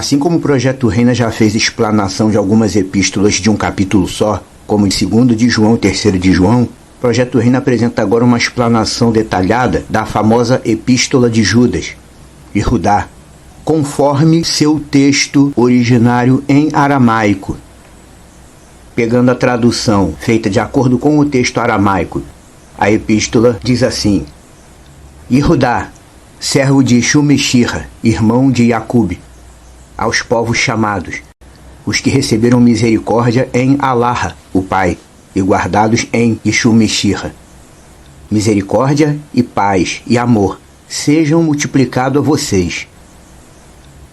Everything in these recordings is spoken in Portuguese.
Assim como o Projeto Reina já fez explanação de algumas epístolas de um capítulo só, como em 2º de João e 3º de João, o Projeto Reina apresenta agora uma explanação detalhada da famosa Epístola de Judas, e Judá, conforme seu texto originário em aramaico. Pegando a tradução feita de acordo com o texto aramaico, a epístola diz assim: Judá, servo de Shumeshirra, irmão de Jacube, aos povos chamados, os que receberam misericórdia em Alarra, o Pai, e guardados em Shumeshirra. Misericórdia e paz e amor sejam multiplicados a vocês.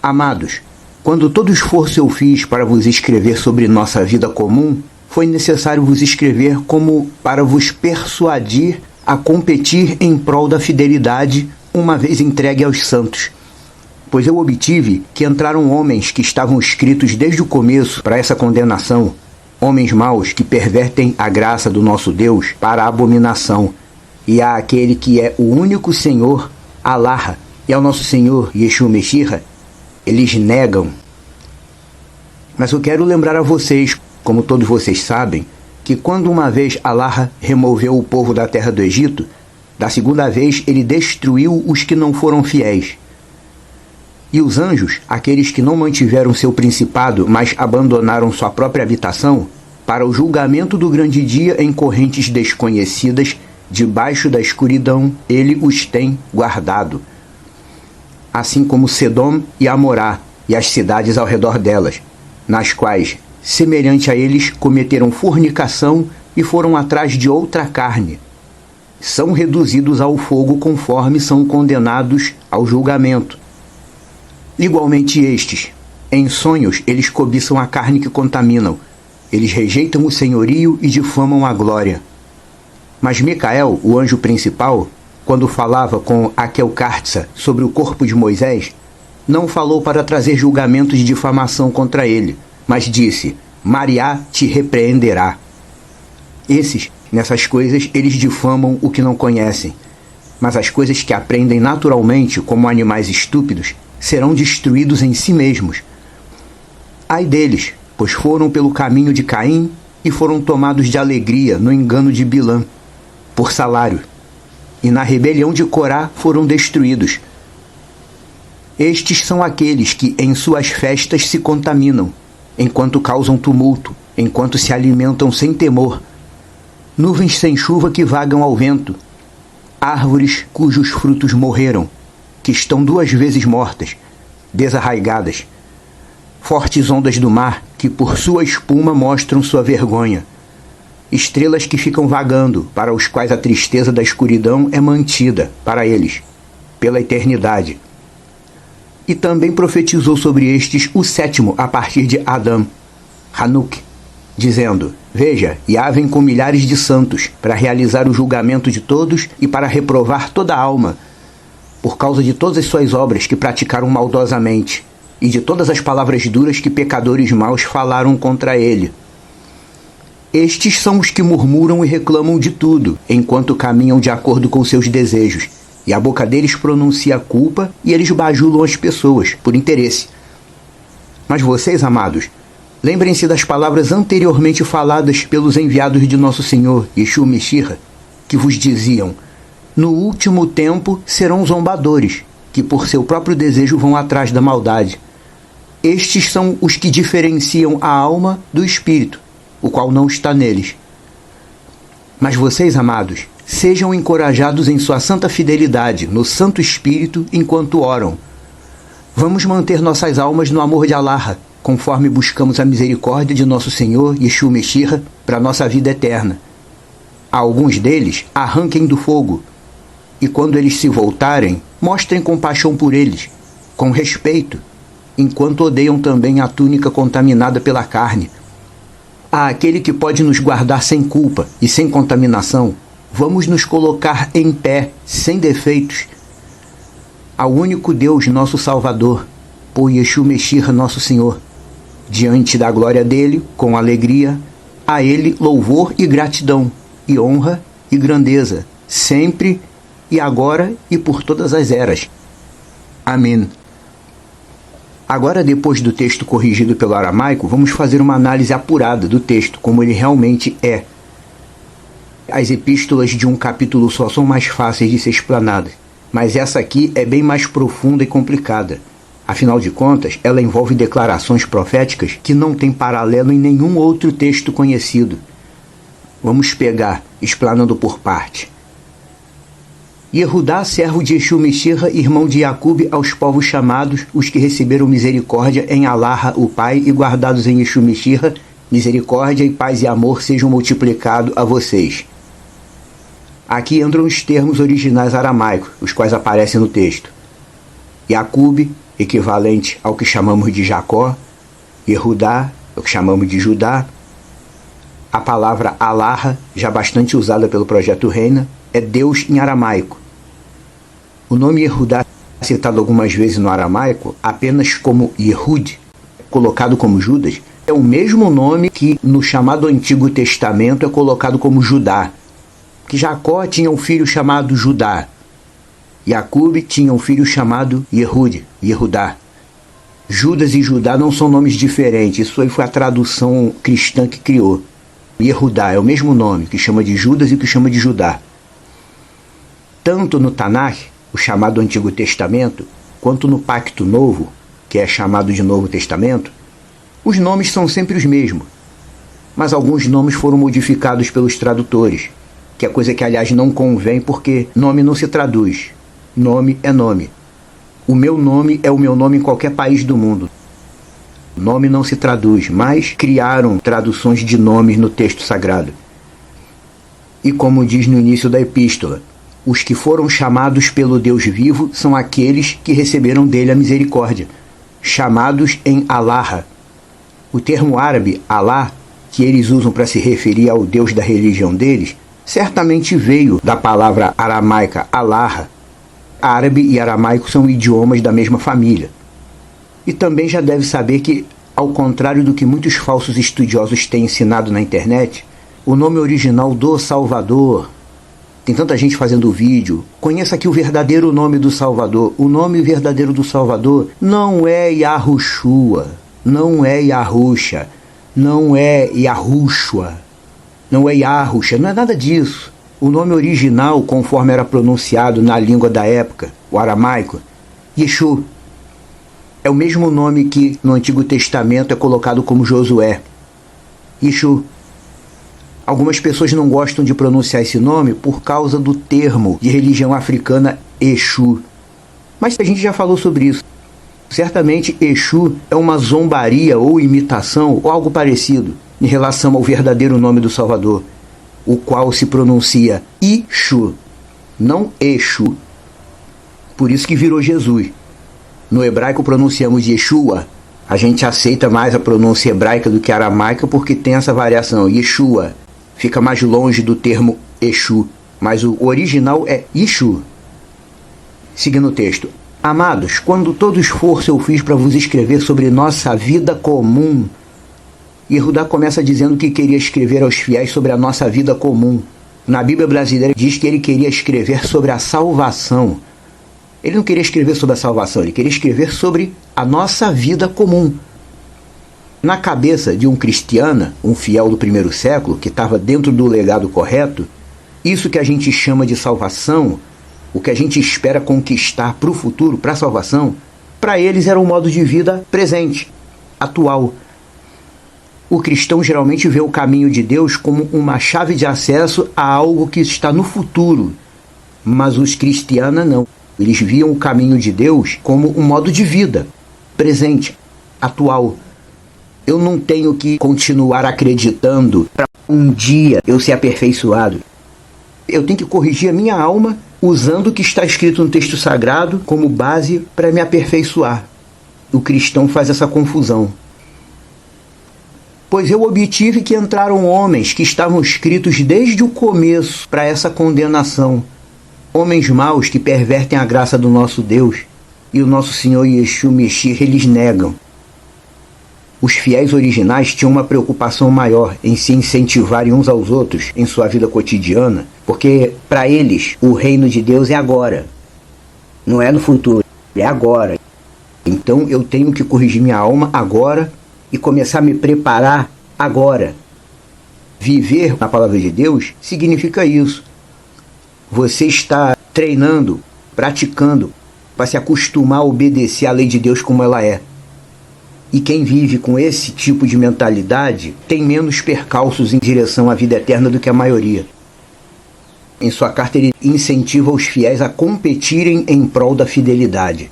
Amados, quando todo esforço eu fiz para vos escrever sobre nossa vida comum, foi necessário vos escrever como para vos persuadir a competir em prol da fidelidade, uma vez entregue aos santos. Pois eu obtive que entraram homens que estavam escritos desde o começo para essa condenação, homens maus que pervertem a graça do nosso Deus para a abominação, e a aquele que é o único Senhor, Allah, e ao nosso Senhor, Yeshua Meshirra, eles negam. Mas eu quero lembrar a vocês, como todos vocês sabem, que quando uma vez Allah removeu o povo da terra do Egito, da segunda vez ele destruiu os que não foram fiéis. E os anjos, aqueles que não mantiveram seu principado, mas abandonaram sua própria habitação, para o julgamento do grande dia em correntes desconhecidas, debaixo da escuridão, ele os tem guardado. Assim como Sedom e Amorá, e as cidades ao redor delas, nas quais, semelhante a eles, cometeram fornicação e foram atrás de outra carne. São reduzidos ao fogo conforme são condenados ao julgamento. Igualmente estes, em sonhos, eles cobiçam a carne que contaminam, eles rejeitam o senhorio e difamam a glória. Mas Micael, o anjo principal, quando falava com Aquelcartsa sobre o corpo de Moisés, não falou para trazer julgamento de difamação contra ele, mas disse: Mariá te repreenderá. Esses, nessas coisas, eles difamam o que não conhecem, mas as coisas que aprendem naturalmente, como animais estúpidos, serão destruídos em si mesmos. Ai deles, pois foram pelo caminho de Caim e foram tomados de alegria no engano de Bilã, por salário, e na rebelião de Corá foram destruídos. Estes são aqueles que em suas festas se contaminam, enquanto causam tumulto, enquanto se alimentam sem temor. Nuvens sem chuva que vagam ao vento, árvores cujos frutos morreram, que estão 2 vezes mortas, desarraigadas, fortes ondas do mar que por sua espuma mostram sua vergonha, estrelas que ficam vagando, para os quais a tristeza da escuridão é mantida, para eles, pela eternidade. E também profetizou sobre estes o 7º a partir de Adão, Hanuk, dizendo: Veja, Yahvé vem com milhares de santos, para realizar o julgamento de todos e para reprovar toda a alma, por causa de todas as suas obras que praticaram maldosamente, e de todas as palavras duras que pecadores maus falaram contra ele. Estes são os que murmuram e reclamam de tudo, enquanto caminham de acordo com seus desejos, e a boca deles pronuncia a culpa e eles bajulam as pessoas, por interesse. Mas vocês, amados, lembrem-se das palavras anteriormente faladas pelos enviados de nosso Senhor, Yeshua Meshirra, que vos diziam: no último tempo serão zombadores, que por seu próprio desejo vão atrás da maldade. Estes são os que diferenciam a alma do espírito, o qual não está neles. Mas vocês, amados, sejam encorajados em sua santa fidelidade, no Santo Espírito, enquanto oram. Vamos manter nossas almas no amor de Allah, conforme buscamos a misericórdia de nosso Senhor, Yeshua Meshirra, para nossa vida eterna. A alguns deles, arranquem do fogo, e quando eles se voltarem, mostrem compaixão por eles, com respeito, enquanto odeiam também a túnica contaminada pela carne. A aquele que pode nos guardar sem culpa e sem contaminação, vamos nos colocar em pé, sem defeitos, ao único Deus, nosso Salvador, por Yeshua Meshirra, nosso Senhor. Diante da glória dele, com alegria, a ele louvor e gratidão, e honra e grandeza, sempre e agora e por todas as eras. Amém. Agora, depois do texto corrigido pelo aramaico, vamos fazer uma análise apurada do texto, como ele realmente é. As epístolas de um capítulo só são mais fáceis de ser explanadas, mas essa aqui é bem mais profunda e complicada. Afinal de contas, ela envolve declarações proféticas que não têm paralelo em nenhum outro texto conhecido. Vamos pegar, explanando por parte. Yehudá, servo de Yeshua Meshirra, irmão de Jacob, aos povos chamados, os que receberam misericórdia em Alá, o Pai, e guardados em Yeshua Meshirra, misericórdia e paz e amor sejam multiplicados a vocês. Aqui entram os termos originais aramaicos, os quais aparecem no texto. Jacob, equivalente ao que chamamos de Jacó. Yehudá, o que chamamos de Judá. A palavra Alá, já bastante usada pelo Projeto Reina, é Deus em aramaico. O nome Yehudá, citado algumas vezes no aramaico, apenas como Yehud, colocado como Judas, é o mesmo nome que no chamado Antigo Testamento é colocado como Judá. Que Jacó tinha um filho chamado Judá. Jacob tinha um filho chamado Yehud, Yehudá. Judas e Judá não são nomes diferentes, isso aí foi a tradução cristã que criou. Yehudá é o mesmo nome, que chama de Judas e que chama de Judá. Tanto no Tanakh, o chamado Antigo Testamento, quanto no Pacto Novo, que é chamado de Novo Testamento, os nomes são sempre os mesmos, mas alguns nomes foram modificados pelos tradutores, que é coisa que, aliás, não convém porque nome não se traduz. Nome é nome. O meu nome é o meu nome em qualquer país do mundo. Nome não se traduz, mas criaram traduções de nomes no texto sagrado. E como diz no início da epístola, os que foram chamados pelo Deus vivo são aqueles que receberam dele a misericórdia, chamados em Alá. O termo árabe, Alá, que eles usam para se referir ao Deus da religião deles, certamente veio da palavra aramaica Alá. Árabe e aramaico são idiomas da mesma família. E também já deve saber que, ao contrário do que muitos falsos estudiosos têm ensinado na internet, o nome original do Salvador, tem tanta gente fazendo vídeo, conheça aqui o verdadeiro nome do Salvador. O nome verdadeiro do Salvador não é Yahushua, não é Yahusha, não é Yahushua, não é Yahusha, não é nada disso. O nome original, conforme era pronunciado na língua da época, o aramaico, Yeshua, é o mesmo nome que no Antigo Testamento é colocado como Josué. Yeshua. Algumas pessoas não gostam de pronunciar esse nome por causa do termo de religião africana Exu. Mas a gente já falou sobre isso. Certamente Exu é uma zombaria ou imitação ou algo parecido em relação ao verdadeiro nome do Salvador, o qual se pronuncia Ishu, não Exu. Por isso que virou Jesus. No hebraico pronunciamos Yeshua. A gente aceita mais a pronúncia hebraica do que a aramaica porque tem essa variação, Yeshua. Fica mais longe do termo Exu, mas o original é Yeshua. Seguindo o texto. Amados, quando todo esforço eu fiz para vos escrever sobre nossa vida comum, Yehudá começa dizendo que queria escrever aos fiéis sobre a nossa vida comum. Na Bíblia brasileira diz que ele queria escrever sobre a salvação. Ele não queria escrever sobre a salvação, ele queria escrever sobre a nossa vida comum. Na cabeça de um cristiano, um fiel do primeiro século, que estava dentro do legado correto, isso que a gente chama de salvação, o que a gente espera conquistar para o futuro, para a salvação, para eles era um modo de vida presente, atual. O cristão geralmente vê o caminho de Deus como uma chave de acesso a algo que está no futuro, mas os cristianos não. Eles viam o caminho de Deus como um modo de vida, presente, atual. Eu não tenho que continuar acreditando para um dia eu ser aperfeiçoado. Eu tenho que corrigir a minha alma usando o que está escrito no texto sagrado como base para me aperfeiçoar. O cristão faz essa confusão. Pois eu obtive que entraram homens que estavam escritos desde o começo para essa condenação. Homens maus que pervertem a graça do nosso Deus e o nosso Senhor Yeshua Meshirra eles negam. Os fiéis originais tinham uma preocupação maior em se incentivarem uns aos outros em sua vida cotidiana, porque para eles o reino de Deus é agora, não é no futuro, é agora. Então eu tenho que corrigir minha alma agora e começar a me preparar agora. Viver na palavra de Deus significa isso. Você está treinando, praticando, para se acostumar a obedecer à lei de Deus como ela é. E quem vive com esse tipo de mentalidade tem menos percalços em direção à vida eterna do que a maioria. Em sua carta ele incentiva os fiéis a competirem em prol da fidelidade.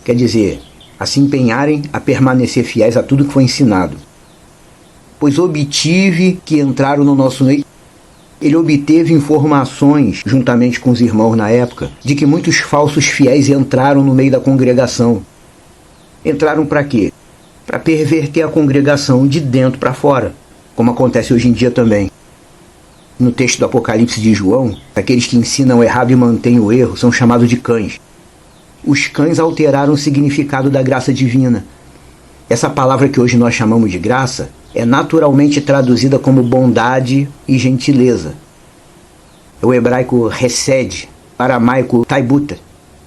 Quer dizer, a se empenharem a permanecer fiéis a tudo que foi ensinado. Pois obtive que entraram no nosso meio. Ele obteve informações, juntamente com os irmãos na época, de que muitos falsos fiéis entraram no meio da congregação. Entraram para quê? Para perverter a congregação de dentro para fora, como acontece hoje em dia também. No texto do Apocalipse de João, aqueles que ensinam o errado e mantêm o erro são chamados de cães. Os cães alteraram o significado da graça divina. Essa palavra que hoje nós chamamos de graça é naturalmente traduzida como bondade e gentileza. O hebraico hesed, aramaico taibuta,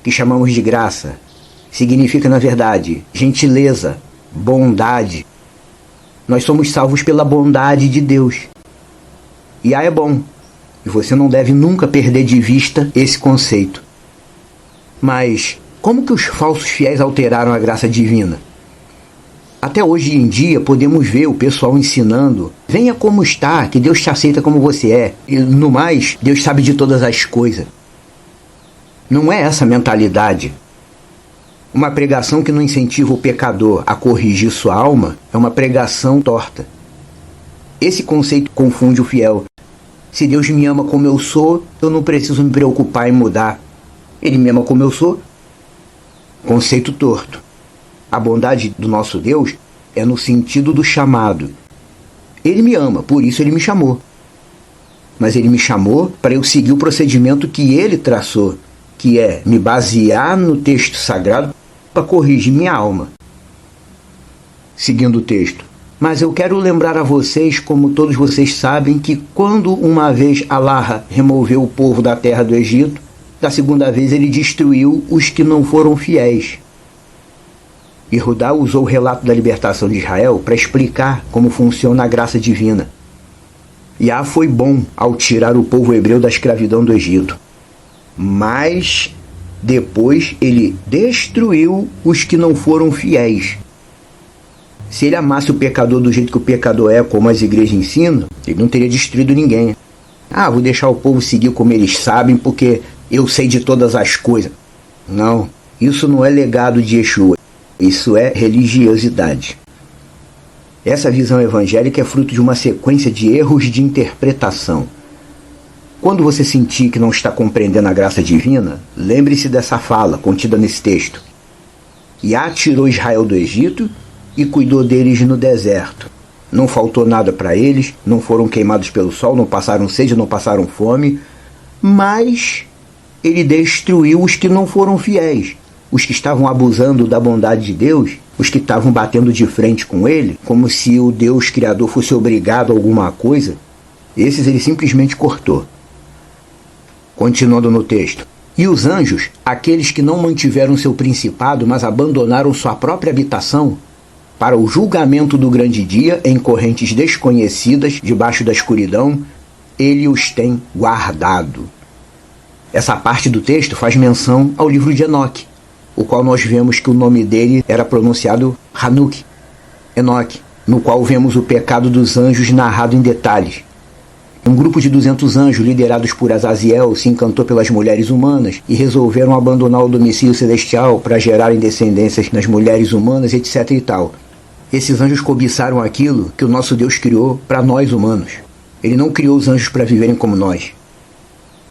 que chamamos de graça, significa na verdade gentileza, bondade. Nós somos salvos pela bondade de Deus. E é bom. E você não deve nunca perder de vista esse conceito. Mas como que os falsos fiéis alteraram a graça divina? Até hoje em dia podemos ver o pessoal ensinando: venha como está, que Deus te aceita como você é. E no mais, Deus sabe de todas as coisas. Não é essa a mentalidade. Uma pregação que não incentiva o pecador a corrigir sua alma é uma pregação torta. Esse conceito confunde o fiel. Se Deus me ama como eu sou, eu não preciso me preocupar em mudar. Ele me ama como eu sou. Conceito torto. A bondade do nosso Deus é no sentido do chamado. Ele me ama, por isso ele me chamou. Mas ele me chamou para eu seguir o procedimento que ele traçou, que é me basear no texto sagrado para corrigir minha alma. Seguindo o texto. Mas eu quero lembrar a vocês, como todos vocês sabem, que quando uma vez Allah removeu o povo da terra do Egito, da segunda vez ele destruiu os que não foram fiéis. E Judá usou o relato da libertação de Israel para explicar como funciona a graça divina. Yah foi bom ao tirar o povo hebreu da escravidão do Egito. Mas depois ele destruiu os que não foram fiéis. Se ele amasse o pecador do jeito que o pecador é, como as igrejas ensinam, ele não teria destruído ninguém. Vou deixar o povo seguir como eles sabem, porque eu sei de todas as coisas. Não, isso não é legado de Yeshua. Isso é religiosidade. Essa visão evangélica é fruto de uma sequência de erros de interpretação. Quando você sentir que não está compreendendo a graça divina, lembre-se dessa fala contida nesse texto. Yah tirou Israel do Egito e cuidou deles no deserto. Não faltou nada para eles, não foram queimados pelo sol, não passaram sede, não passaram fome, mas ele destruiu os que não foram fiéis. Os que estavam abusando da bondade de Deus, os que estavam batendo de frente com ele, como se o Deus Criador fosse obrigado a alguma coisa, esses ele simplesmente cortou. Continuando no texto. E os anjos, aqueles que não mantiveram seu principado, mas abandonaram sua própria habitação, para o julgamento do grande dia, em correntes desconhecidas, debaixo da escuridão, ele os tem guardado. Essa parte do texto faz menção ao livro de Enoque, o qual nós vemos que o nome dele era pronunciado Hanuk, Enoque, no qual vemos o pecado dos anjos narrado em detalhes. Um grupo de 200 anjos, liderados por Azaziel, se encantou pelas mulheres humanas e resolveram abandonar o domicílio celestial para gerarem descendências nas mulheres humanas, etc. e tal. Esses anjos cobiçaram aquilo que o nosso Deus criou para nós humanos. Ele não criou os anjos para viverem como nós.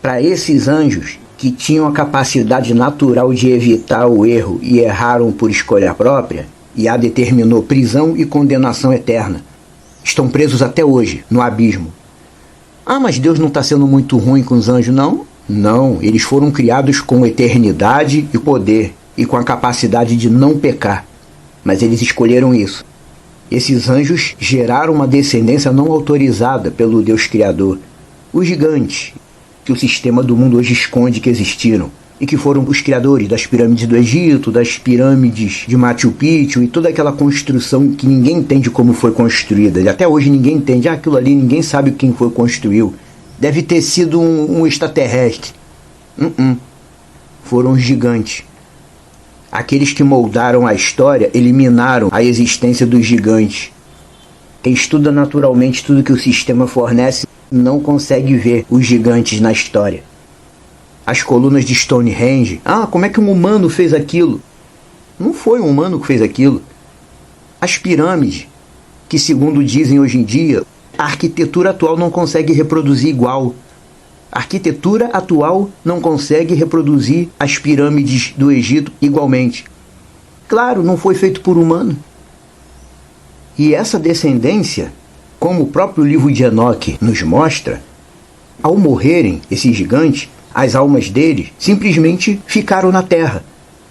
Para esses anjos, que tinham a capacidade natural de evitar o erro e erraram por escolha própria, Yah determinou prisão e condenação eterna. Estão presos até hoje, no abismo. Mas Deus não está sendo muito ruim com os anjos, não? Não, eles foram criados com eternidade e poder, e com a capacidade de não pecar. Mas eles escolheram isso. Esses anjos geraram uma descendência não autorizada pelo Deus Criador. Os gigantes, que o sistema do mundo hoje esconde que existiram. e que foram os criadores das pirâmides do Egito, das pirâmides de Machu Picchu e toda aquela construção que ninguém entende como foi construída. E até hoje ninguém entende. Aquilo ali ninguém sabe quem foi construiu. Deve ter sido um extraterrestre. Foram os gigantes. Aqueles que moldaram a história eliminaram a existência dos gigantes. Quem estuda naturalmente tudo que o sistema fornece não consegue ver os gigantes na história. As colunas de Stonehenge. Como é que um humano fez aquilo? Não foi um humano que fez aquilo. As pirâmides, que segundo dizem hoje em dia, a arquitetura atual não consegue reproduzir igual. A arquitetura atual não consegue reproduzir as pirâmides do Egito igualmente. Claro, não foi feito por humano. E essa descendência, como o próprio livro de Enoque nos mostra, ao morrerem esses gigantes, as almas deles simplesmente ficaram na terra,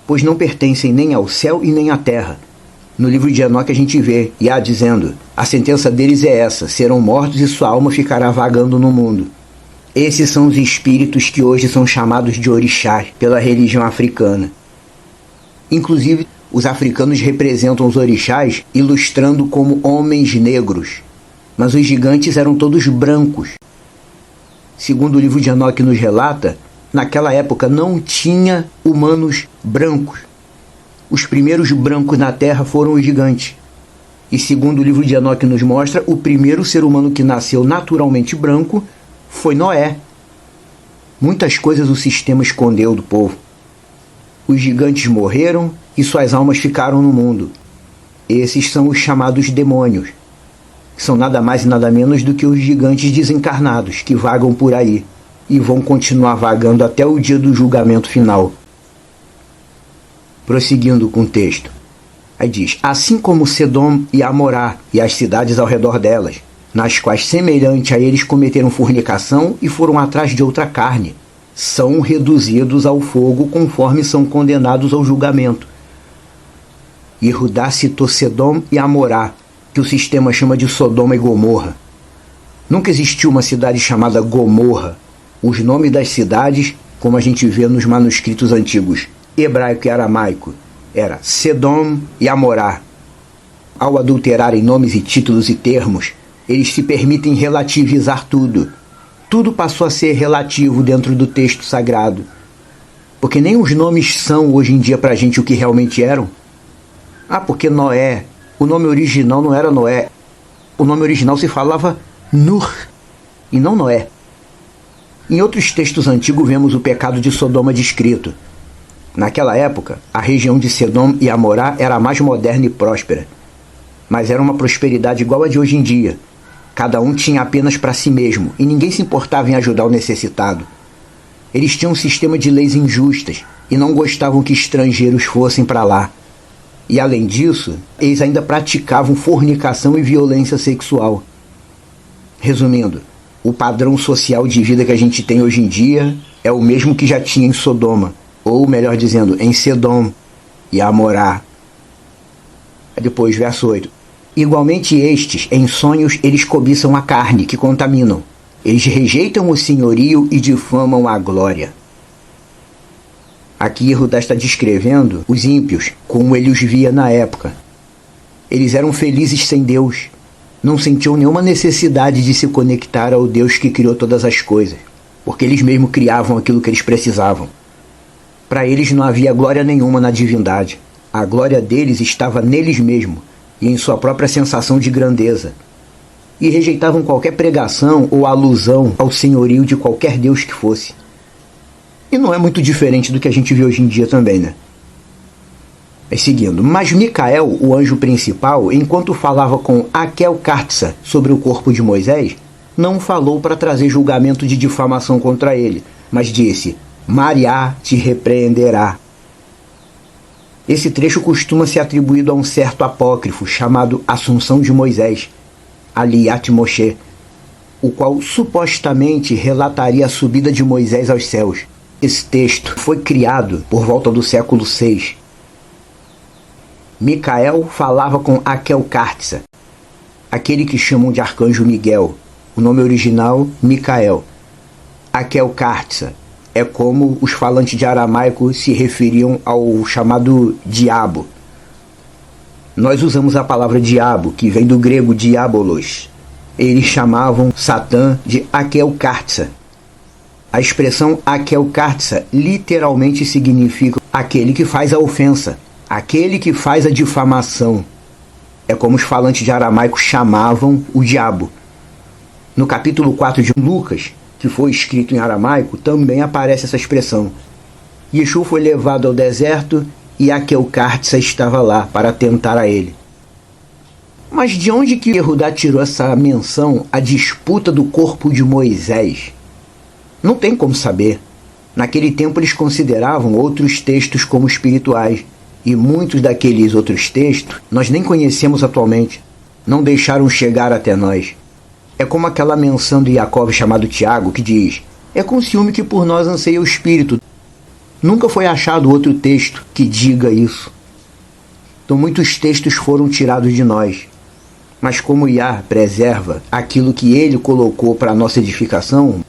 pois não pertencem nem ao céu e nem à terra. No livro de Enoque a gente vê Yah dizendo: a sentença deles é essa, serão mortos e sua alma ficará vagando no mundo. Esses são os espíritos que hoje são chamados de orixás pela religião africana. Inclusive, os africanos representam os orixás ilustrando como homens negros, mas os gigantes eram todos brancos. Segundo o livro de Enoque nos relata, naquela época não tinha humanos brancos. Os primeiros brancos na Terra foram os gigantes. E segundo o livro de Enoque nos mostra, o primeiro ser humano que nasceu naturalmente branco foi Noé. Muitas coisas o sistema escondeu do povo. Os gigantes morreram e suas almas ficaram no mundo. Esses são os chamados demônios, que são nada mais e nada menos do que os gigantes desencarnados que vagam por aí e vão continuar vagando até o dia do julgamento final. Prosseguindo com o texto. Aí diz: assim como Sedom e Amorá e as cidades ao redor delas, nas quais semelhante a eles cometeram fornicação e foram atrás de outra carne, são reduzidos ao fogo conforme são condenados ao julgamento. Yehudá citou Sedom e Amorá, que o sistema chama de Sodoma e Gomorra. Nunca existiu uma cidade chamada Gomorra. Os nomes das cidades, como a gente vê nos manuscritos antigos, hebraico e aramaico, era Sedom e Amorá. Ao adulterarem nomes e títulos e termos, eles se permitem relativizar tudo. Tudo passou a ser relativo dentro do texto sagrado. Porque nem os nomes são hoje em dia pra gente o que realmente eram. Porque Noé, o nome original não era Noé. O nome original se falava Nur, e não Noé. Em outros textos antigos vemos o pecado de Sodoma descrito. Naquela época, a região de Sedom e Amorá era a mais moderna e próspera. Mas era uma prosperidade igual a de hoje em dia. Cada um tinha apenas para si mesmo, e ninguém se importava em ajudar o necessitado. Eles tinham um sistema de leis injustas, e não gostavam que estrangeiros fossem para lá. E além disso, eles ainda praticavam fornicação e violência sexual. Resumindo, o padrão social de vida que a gente tem hoje em dia é o mesmo que já tinha em Sodoma, ou melhor dizendo, em Sedom e Amorá. Depois, verso 8. Igualmente estes, em sonhos, eles cobiçam a carne, que contaminam. Eles rejeitam o senhorio e difamam a glória. Aqui Yehudá está descrevendo os ímpios, como ele os via na época. Eles eram felizes sem Deus. Não sentiam nenhuma necessidade de se conectar ao Deus que criou todas as coisas, porque eles mesmos criavam aquilo que eles precisavam. Para eles não havia glória nenhuma na divindade. A glória deles estava neles mesmos e em sua própria sensação de grandeza. E rejeitavam qualquer pregação ou alusão ao senhorio de qualquer Deus que fosse. E não é muito diferente do que a gente vê hoje em dia também, né? Seguindo. Mas Micael, o anjo principal, enquanto falava com Aquel-Cartsa sobre o corpo de Moisés, não falou para trazer julgamento de difamação contra ele, mas disse: Mariá te repreenderá. Esse trecho costuma ser atribuído a um certo apócrifo chamado Assunção de Moisés, Aliyat Moshe, o qual supostamente relataria a subida de Moisés aos céus. Esse texto foi criado por volta do século VI. Micael falava com Aquel-Cartsa, aquele que chamam de arcanjo Miguel, o nome original Micael. Aquel-Cartsa é como os falantes de aramaico se referiam ao chamado diabo. Nós usamos a palavra diabo, que vem do grego diabolos. Eles chamavam Satã de Akelkartsa. A expressão Akelkartsa literalmente significa aquele que faz a ofensa, aquele que faz a difamação. É como os falantes de aramaico chamavam o diabo. No capítulo 4 de Lucas, que foi escrito em aramaico, também aparece essa expressão. Yeshua foi levado ao deserto e Akelkartsa estava lá para tentar a ele. Mas de onde que Yehudá tirou essa menção à disputa do corpo de Moisés? Não tem como saber. Naquele tempo eles consideravam outros textos como espirituais, e muitos daqueles outros textos nós nem conhecemos atualmente, não deixaram chegar até nós. É como aquela menção de Jacó chamado Tiago, que diz: é com ciúme que por nós anseia o Espírito. Nunca foi achado outro texto que diga isso. Então muitos textos foram tirados de nós. Mas como Yah preserva aquilo que ele colocou para a nossa edificação,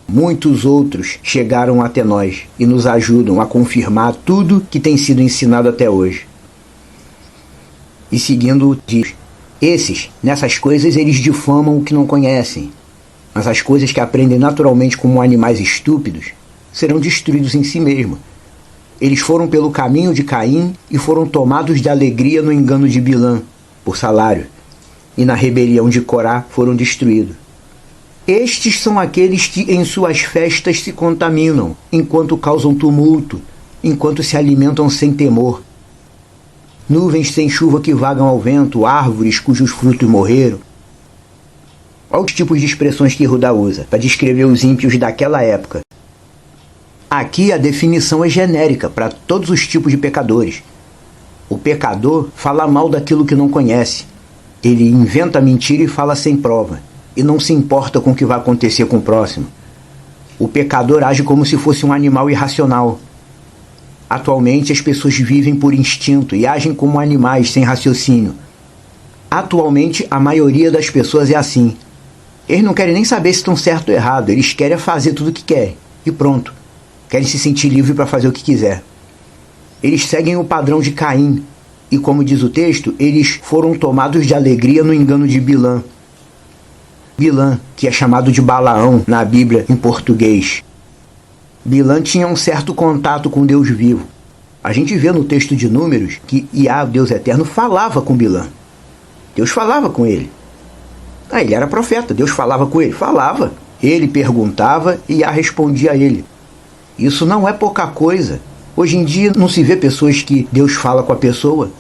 muitos outros chegaram até nós e nos ajudam a confirmar tudo que tem sido ensinado até hoje. E seguindo, diz: esses, nessas coisas, eles difamam o que não conhecem, mas as coisas que aprendem naturalmente como animais estúpidos serão destruídos em si mesmos. Eles foram pelo caminho de Caim e foram tomados de alegria no engano de Bilã, por salário, e na rebelião de Corá foram destruídos. Estes são aqueles que em suas festas se contaminam, enquanto causam tumulto, enquanto se alimentam sem temor. Nuvens sem chuva que vagam ao vento, árvores cujos frutos morreram. Olha os tipos de expressões que Yehudá usa para descrever os ímpios daquela época. Aqui a definição é genérica para todos os tipos de pecadores. O pecador fala mal daquilo que não conhece. Ele inventa mentira e fala sem prova, e não se importa com o que vai acontecer com o próximo. O pecador age como se fosse um animal irracional. Atualmente as pessoas vivem por instinto e agem como animais sem raciocínio. Atualmente a maioria das pessoas é assim. Eles não querem nem saber se estão certo ou errado, eles querem fazer tudo o que querem, e pronto. Querem se sentir livre para fazer o que quiser. Eles seguem o padrão de Caim, e como diz o texto, eles foram tomados de alegria no engano de Bilã. Bilã, que é chamado de Balaão na Bíblia em português. Bilã tinha um certo contato com Deus vivo. A gente vê no texto de Números que Iá, Deus Eterno, falava com Bilã. Deus falava com ele. Ele era profeta, Deus falava com ele? Falava. Ele perguntava e Iá respondia a ele. Isso não é pouca coisa. Hoje em dia não se vê pessoas que Deus fala com a pessoa.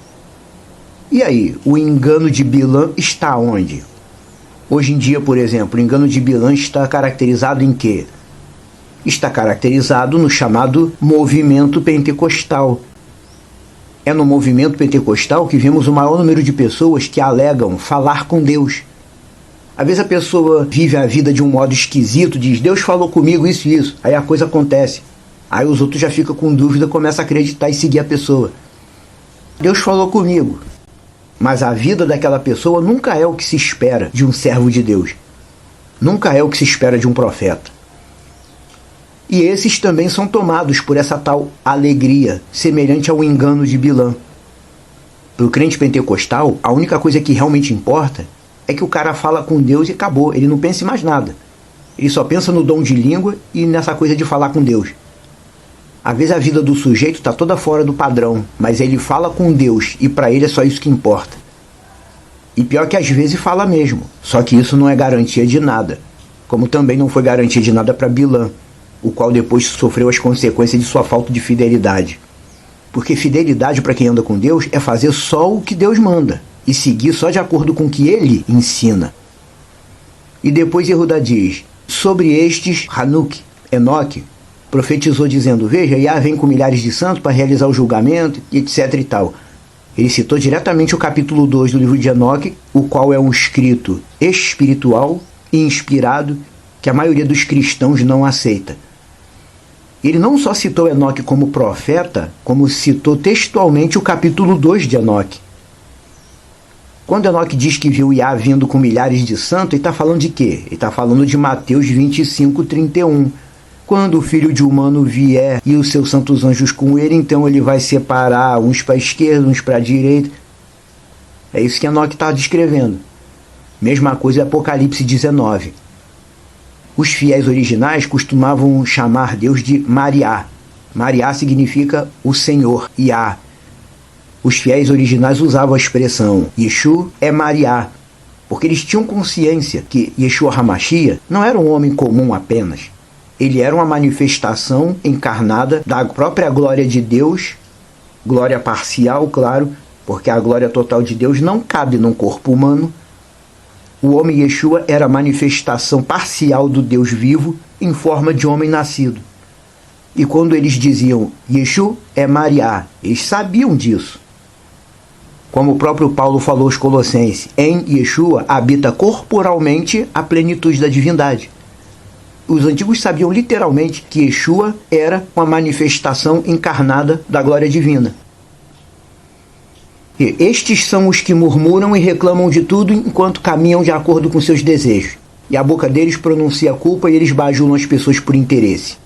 E aí, o engano de Bilã está onde? Hoje em dia, por exemplo, o engano de Bilã está caracterizado em quê? Está caracterizado no chamado movimento pentecostal. É no movimento pentecostal que vemos o maior número de pessoas que alegam falar com Deus. Às vezes a pessoa vive a vida de um modo esquisito, diz: Deus falou comigo isso e isso, aí a coisa acontece. Aí os outros já ficam com dúvida, começam a acreditar e seguir a pessoa. Deus falou comigo. Mas a vida daquela pessoa nunca é o que se espera de um servo de Deus. Nunca é o que se espera de um profeta. E esses também são tomados por essa tal alegria, semelhante ao engano de Bilã. Para o crente pentecostal, a única coisa que realmente importa é que o cara fala com Deus e acabou, ele não pensa em mais nada. Ele só pensa no dom de língua e nessa coisa de falar com Deus. Às vezes a vida do sujeito está toda fora do padrão, mas ele fala com Deus e para ele é só isso que importa. E pior que às vezes fala mesmo, só que isso não é garantia de nada, como também não foi garantia de nada para Bilã, o qual depois sofreu as consequências de sua falta de fidelidade. Porque fidelidade para quem anda com Deus é fazer só o que Deus manda e seguir só de acordo com o que ele ensina. E depois Yehudá diz: sobre estes, Hanuk, Enoque, profetizou dizendo: veja, Yah vem com milhares de santos para realizar o julgamento, etc e tal. Ele citou diretamente o capítulo 2 do livro de Enoque, o qual é um escrito espiritual e inspirado que a maioria dos cristãos não aceita. Ele não só citou Enoque como profeta, como citou textualmente o capítulo 2 de Enoque. Quando Enoque diz que viu Yah vindo com milhares de santos, ele está falando de quê? Ele está falando de Mateus 25, 31. Quando o Filho de Humano vier e os seus santos anjos com ele, então ele vai separar uns para a esquerda, uns para a direita. É isso que Enoque está descrevendo. Mesma coisa em Apocalipse 19. Os fiéis originais costumavam chamar Deus de Mariá. Mariá significa o Senhor, Iá. Os fiéis originais usavam a expressão Yeshua é Mariá, porque eles tinham consciência que Yeshua HaMashiach não era um homem comum apenas. Ele era uma manifestação encarnada da própria glória de Deus, glória parcial, claro, porque a glória total de Deus não cabe num corpo humano. O homem Yeshua era a manifestação parcial do Deus vivo em forma de homem nascido. E quando eles diziam Yeshua é Mariá, eles sabiam disso. Como o próprio Paulo falou aos Colossenses, em Yeshua habita corporalmente a plenitude da divindade. Os antigos sabiam literalmente que Yeshua era uma manifestação encarnada da glória divina. E estes são os que murmuram e reclamam de tudo enquanto caminham de acordo com seus desejos. E a boca deles pronuncia a culpa e eles bajulam as pessoas por interesse.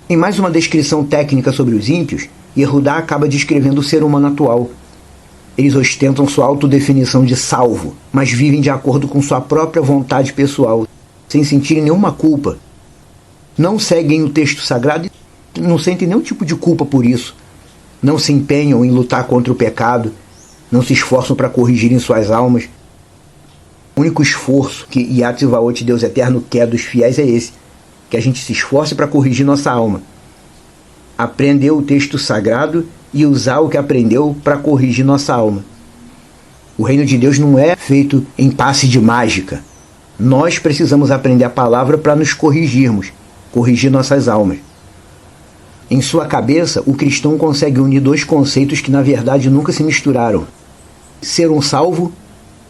Em mais uma descrição técnica sobre os ímpios, Yehudá acaba descrevendo o ser humano atual. Eles ostentam sua autodefinição de salvo, mas vivem de acordo com sua própria vontade pessoal, sem sentirem nenhuma culpa. Não seguem o texto sagrado e não sentem nenhum tipo de culpa por isso. Não se empenham em lutar contra o pecado, não se esforçam para corrigirem suas almas. O único esforço que Yahtzvaot, Deus Eterno, quer dos fiéis é esse, que a gente se esforce para corrigir nossa alma. Aprender o texto sagrado e usar o que aprendeu para corrigir nossa alma. O reino de Deus não é feito em passe de mágica. Nós precisamos aprender a palavra para nos corrigirmos, corrigir nossas almas. Em sua cabeça, o cristão consegue unir dois conceitos que na verdade nunca se misturaram: ser um salvo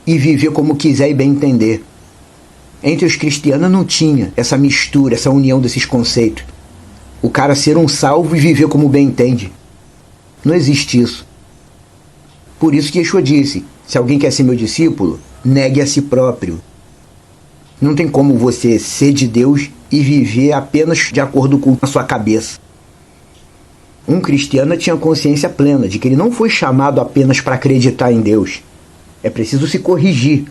e viver como quiser e bem entender. Entre os cristianos não tinha essa mistura, essa união desses conceitos. O cara ser um salvo e viver como bem entende. Não existe isso. Por isso que Yeshua disse, se alguém quer ser meu discípulo, negue a si próprio. Não tem como você ser de Deus e viver apenas de acordo com a sua cabeça. Um cristiano tinha consciência plena de que ele não foi chamado apenas para acreditar em Deus. É preciso se corrigir.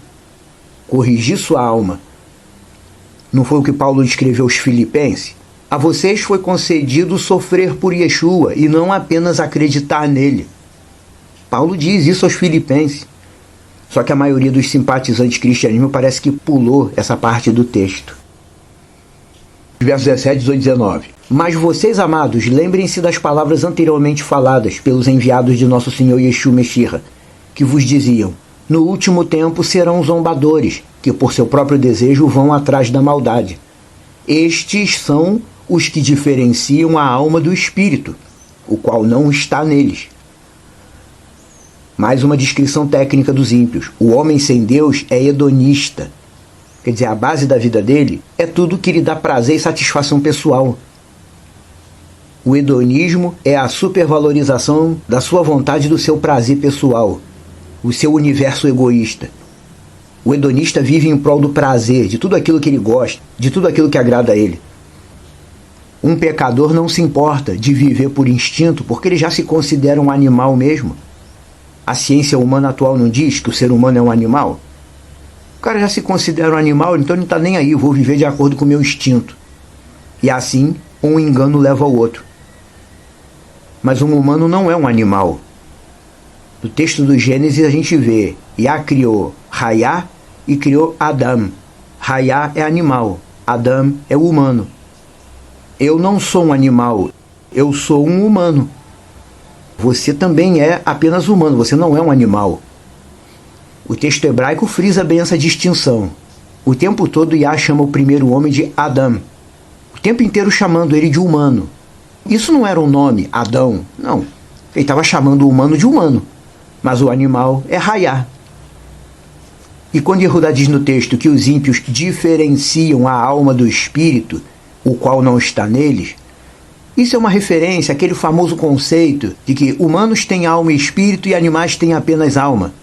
Corrigir sua alma. Não foi o que Paulo escreveu aos Filipenses? A vocês foi concedido sofrer por Yeshua e não apenas acreditar nele. Paulo diz isso aos Filipenses. Só que a maioria dos simpatizantes cristianismo parece que pulou essa parte do texto. Versos 17, 18 e 19. Mas vocês, amados, lembrem-se das palavras anteriormente faladas pelos enviados de nosso Senhor Yeshua Meshirra, que vos diziam: no último tempo serão zombadores, que por seu próprio desejo vão atrás da maldade. Estes são os que diferenciam a alma do espírito, o qual não está neles. Mais uma descrição técnica dos ímpios. O homem sem Deus é hedonista. Quer dizer, a base da vida dele é tudo que lhe dá prazer e satisfação pessoal. O hedonismo é a supervalorização da sua vontade e do seu prazer pessoal, o seu universo egoísta. O hedonista vive em prol do prazer, de tudo aquilo que ele gosta, de tudo aquilo que agrada a ele. Um pecador não se importa de viver por instinto, porque ele já se considera um animal mesmo. A ciência humana atual não diz que o ser humano é um animal? O cara já se considera um animal, então ele não está nem aí, vou viver de acordo com o meu instinto. E assim, um engano leva ao outro. Mas um humano não é um animal. No texto do Gênesis a gente vê, Yah criou Hayá e criou Adam. Hayá é animal, Adam é o humano. Eu não sou um animal, eu sou um humano. Você também é apenas humano, você não é um animal. O texto hebraico frisa bem essa distinção. O tempo todo Yah chama o primeiro homem de Adam. O tempo inteiro chamando ele de humano. Isso não era um nome, Adão, não. Ele estava chamando o humano de humano. Mas o animal é Hayá. E quando Yehudá diz no texto que os ímpios diferenciam a alma do espírito, o qual não está neles, isso é uma referência àquele famoso conceito de que humanos têm alma e espírito e animais têm apenas alma.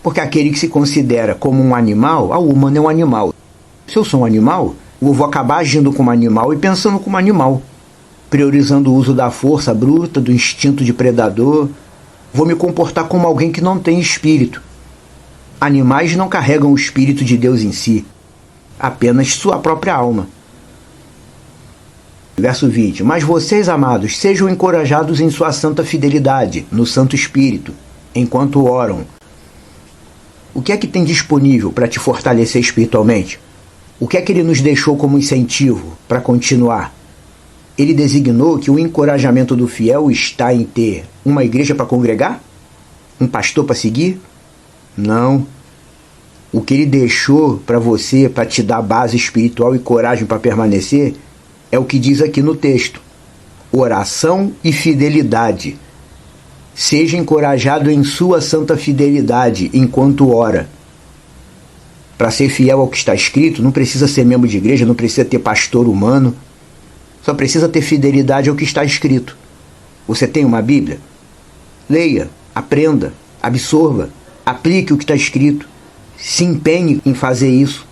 Porque aquele que se considera como um animal, o humano é um animal. Se eu sou um animal, eu vou acabar agindo como animal e pensando como animal, priorizando o uso da força bruta, do instinto de predador. Vou me comportar como alguém que não tem espírito. Animais não carregam o espírito de Deus em si, apenas sua própria alma. Verso 20. Mas vocês, amados, sejam encorajados em sua santa fidelidade, no Santo Espírito, enquanto oram. O que é que tem disponível para te fortalecer espiritualmente? O que é que ele nos deixou como incentivo para continuar? Ele designou que o encorajamento do fiel está em ter uma igreja para congregar? Um pastor para seguir? Não. O que ele deixou para você, para te dar base espiritual e coragem para permanecer, é o que diz aqui no texto: oração e fidelidade. Seja encorajado em sua santa fidelidade enquanto ora. Para ser fiel ao que está escrito, não precisa ser membro de igreja, não precisa ter pastor humano, só precisa ter fidelidade ao que está escrito. Você tem uma Bíblia? Leia, aprenda, absorva, aplique o que está escrito, se empenhe em fazer isso.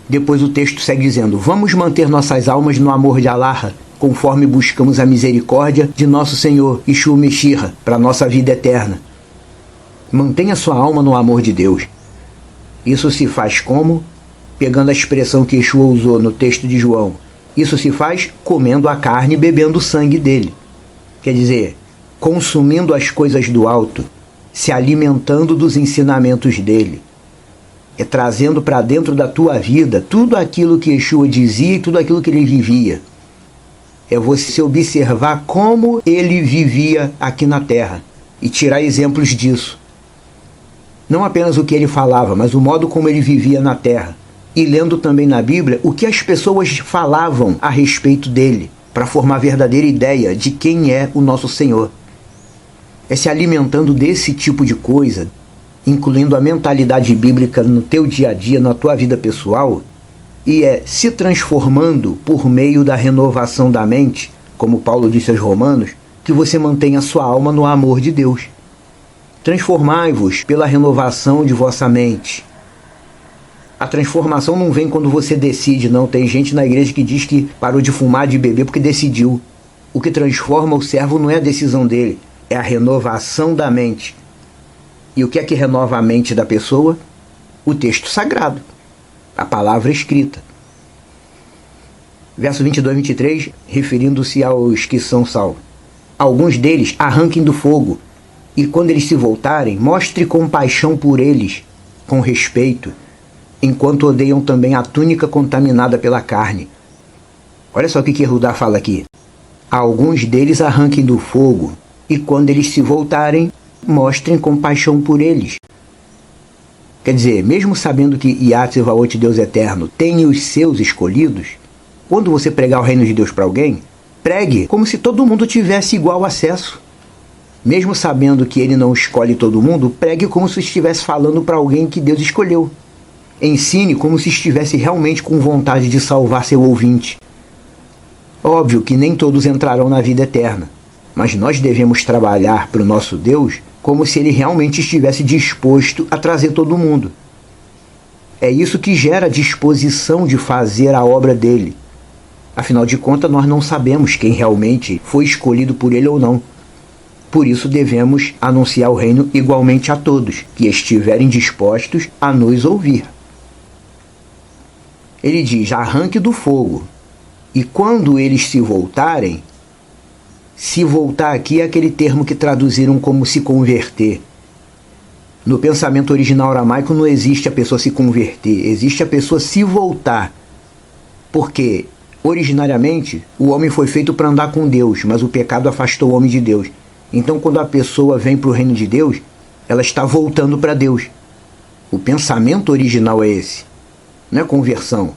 Depois o texto segue dizendo: vamos manter nossas almas no amor de Allah, conforme buscamos a misericórdia de nosso Senhor, Yeshua Meshirra, para a nossa vida eterna. Mantenha sua alma no amor de Deus. Isso se faz como? Pegando a expressão que Yeshua usou no texto de João. Isso se faz comendo a carne e bebendo o sangue dele. Quer dizer, consumindo as coisas do alto, se alimentando dos ensinamentos dele. É trazendo para dentro da tua vida tudo aquilo que Yeshua dizia e tudo aquilo que ele vivia. É você observar como ele vivia aqui na terra e tirar exemplos disso. Não apenas o que ele falava, mas o modo como ele vivia na terra. E lendo também na Bíblia o que as pessoas falavam a respeito dele, para formar a verdadeira ideia de quem é o nosso Senhor. É se alimentando desse tipo de coisa, incluindo a mentalidade bíblica no teu dia a dia, na tua vida pessoal, e é se transformando por meio da renovação da mente, como Paulo disse aos Romanos, que você mantém a sua alma no amor de Deus. Transformai-vos pela renovação de vossa mente. A transformação não vem quando você decide, não. Tem gente na igreja que diz que parou de fumar, de beber porque decidiu. O que transforma o servo não é a decisão dele, é a renovação da mente. E o que é que renova a mente da pessoa? O texto sagrado, a palavra escrita. Verso 22 e 23, referindo-se aos que são salvos. Alguns deles arranquem do fogo, e quando eles se voltarem, mostre compaixão por eles, com respeito, enquanto odeiam também a túnica contaminada pela carne. Olha só o que Yehudá fala aqui. Alguns deles arranquem do fogo, e quando eles se voltarem, mostrem compaixão por eles. Quer dizer, mesmo sabendo que Yah Tsevaot, Deus Eterno, tem os seus escolhidos, quando você pregar o reino de Deus para alguém, pregue como se todo mundo tivesse igual acesso. Mesmo sabendo que ele não escolhe todo mundo, pregue como se estivesse falando para alguém que Deus escolheu. Ensine como se estivesse realmente com vontade de salvar seu ouvinte. Óbvio que nem todos entrarão na vida eterna, mas nós devemos trabalhar para o nosso Deus como se ele realmente estivesse disposto a trazer todo mundo. É isso que gera a disposição de fazer a obra dele. Afinal de contas, nós não sabemos quem realmente foi escolhido por ele ou não. Por isso devemos anunciar o reino igualmente a todos que estiverem dispostos a nos ouvir. Ele diz: arranque do fogo. E quando eles se voltarem, se voltar aqui é aquele termo que traduziram como se converter. No pensamento original aramaico não existe a pessoa se converter, existe a pessoa se voltar. Porque, originariamente, o homem foi feito para andar com Deus, mas o pecado afastou o homem de Deus. Então, quando a pessoa vem para o reino de Deus, ela está voltando para Deus. O pensamento original é esse, não é conversão.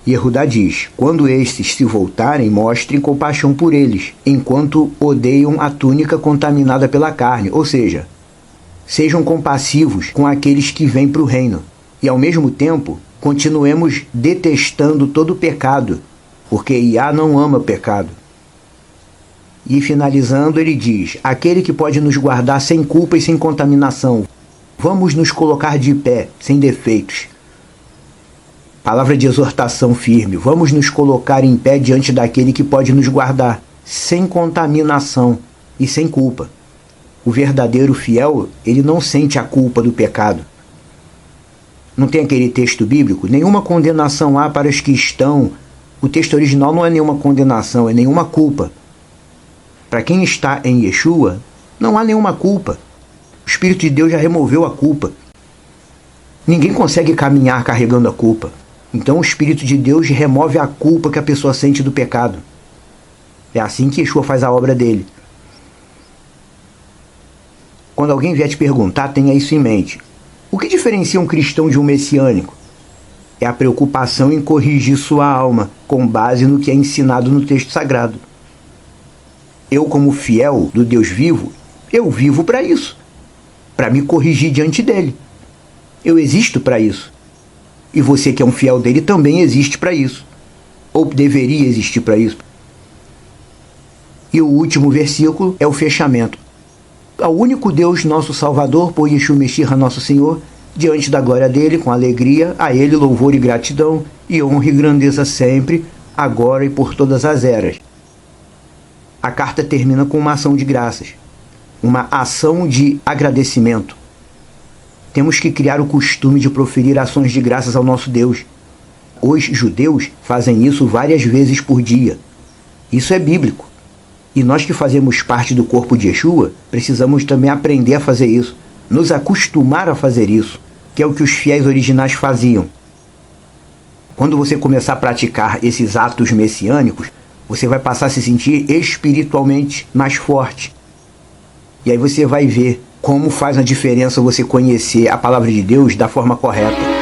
Yehudá diz: quando estes se voltarem, mostrem compaixão por eles, enquanto odeiam a túnica contaminada pela carne, ou seja, sejam compassivos com aqueles que vêm para o reino. E ao mesmo tempo, continuemos detestando todo o pecado, porque Yah não ama pecado. E finalizando, ele diz: aquele que pode nos guardar sem culpa e sem contaminação. Vamos nos colocar de pé, sem defeitos. Palavra de exortação firme. Vamos nos colocar em pé diante daquele que pode nos guardar, sem contaminação e sem culpa. O verdadeiro fiel, ele não sente a culpa do pecado. Não tem aquele texto bíblico? Nenhuma condenação há para os que estão. O texto original não é nenhuma condenação, é nenhuma culpa. Para quem está em Yeshua, não há nenhuma culpa. O Espírito de Deus já removeu a culpa. Ninguém consegue caminhar carregando a culpa. Então o Espírito de Deus remove a culpa que a pessoa sente do pecado. É assim que Yeshua faz a obra dele. Quando alguém vier te perguntar, tenha isso em mente. O que diferencia um cristão de um messiânico? É a preocupação em corrigir sua alma, com base no que é ensinado no texto sagrado. Eu, como fiel do Deus vivo, eu vivo para isso. Para me corrigir diante dele. Eu existo para isso. E você que é um fiel dele também existe para isso. Ou deveria existir para isso. E o último versículo é o fechamento. Ao único Deus, nosso Salvador, por Yeshua Meshia, nosso Senhor, diante da glória dele, com alegria, a ele louvor e gratidão, e honra e grandeza sempre, agora e por todas as eras. A carta termina com uma ação de graças, uma ação de agradecimento. Temos que criar o costume de proferir ações de graças ao nosso Deus. Os judeus fazem isso várias vezes por dia. Isso é bíblico. E nós que fazemos parte do corpo de Yeshua, precisamos também aprender a fazer isso, nos acostumar a fazer isso, que é o que os fiéis originais faziam. Quando você começar a praticar esses atos messiânicos, você vai passar a se sentir espiritualmente mais forte. E aí você vai ver como faz a diferença você conhecer a palavra de Deus da forma correta.